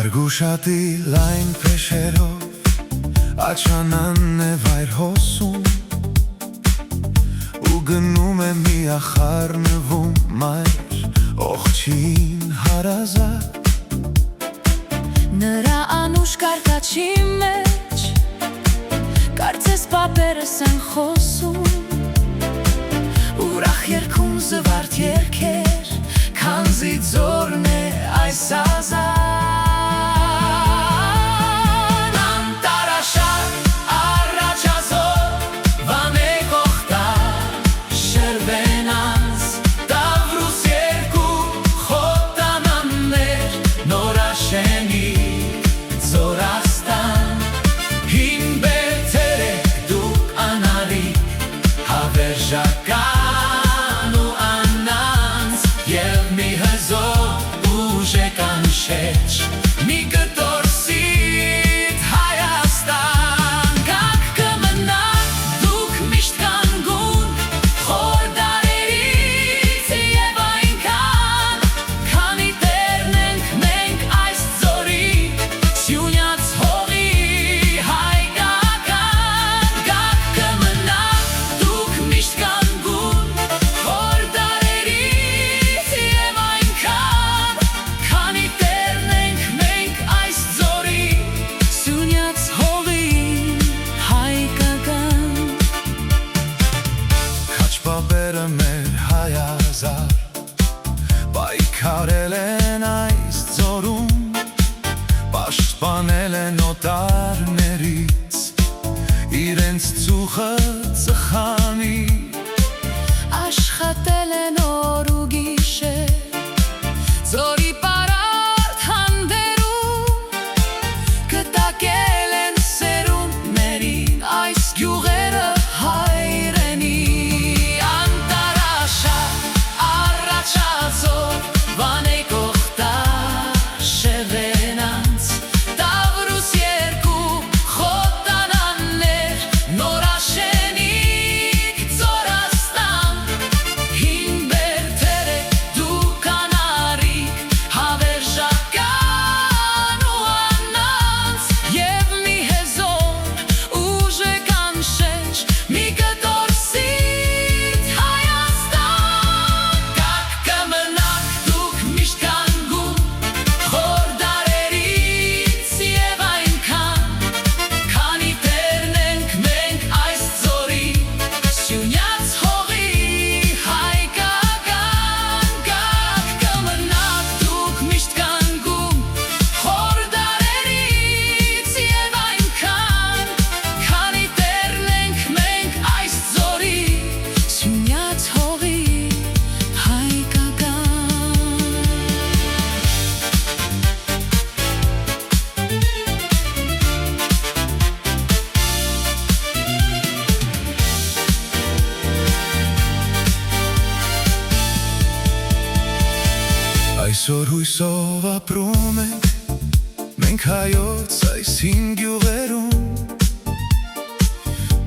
Բարգուշատի լայն փեշերով աչանանն է վայր հոսում ու գնում է միախառ նվում մայր ողջին հարազատ Նրա անուշ կարկաչի մեջ կարծես պապերս են խոսում ուրախ երգում զվարթ երգեր քանզի ձորն է այս ազատ Ժական ու անանց և մի հզոր ուժ է կանշեջ մի կտորսիտ Հայաստան Գաք կմնաք դուք միշտ կանգուն խոր դարերից և այնքան քանի տերն ենք մենք այս ձորի Սյունյաց հողի հայկական Գաք կմնաք դուք միշտ Պայքարել են այս ձորում, պաշտպանել են օտարներից, իրենց ծուխը ծխանի Աշխատել են օր ու գիշեր, ձորի պարարտ հանդերում Կտակել են սերունդներին այս գյուղերը հայրենի Այսօր հույսով ապրում ենք, մենք հայոց այս հին գյուղերում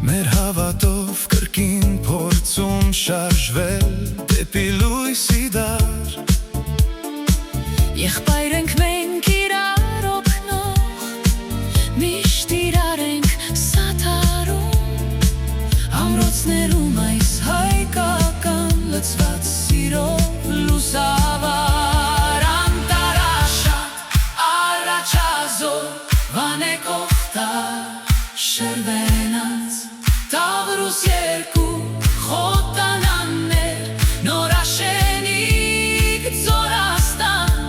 Մեր հավատով կրկին փորձում շարժվել դեպի լույսի դար Եղբայր ենք մենք իրար օգնող, միշտ իրար ենք սաթարում Ամրոցներում այս հայկական լծված սիրով լուսավար Շրվենած տավրուս երկու խոտանաններ նորաշենիկ ձորաստան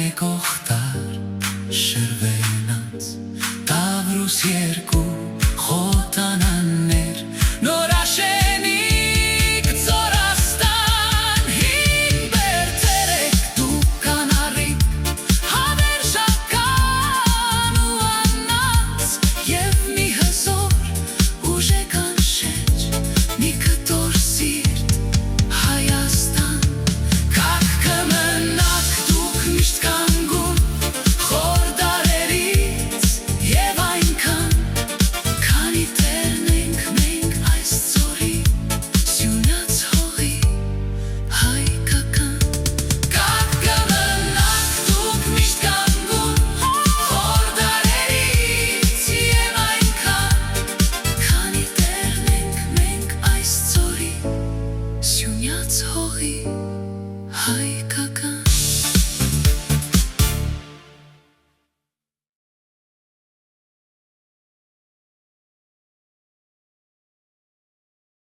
մեկ օխտար շրվենած Տավրուս երկու խոտանաններ Նորաշենիկ ծորաստան հին բերդերեք դուք կանարիկ Հավերժական ու աննած և մի հզոր ուժեկան շեջ մի կտոր սիրտ Հայաստան Կակ կմնաք դուք միշտ կանգուն խոր դարերից և այնքան Քանի տերն ենք մենք այս ծորի սյունյաց հողի հայկական Կակ կմնաք դուք միշտ կանգուն խոր դարերից և այնքան Քանի տերն ենք մենք այս ծորի սյունյաց հողի հայկական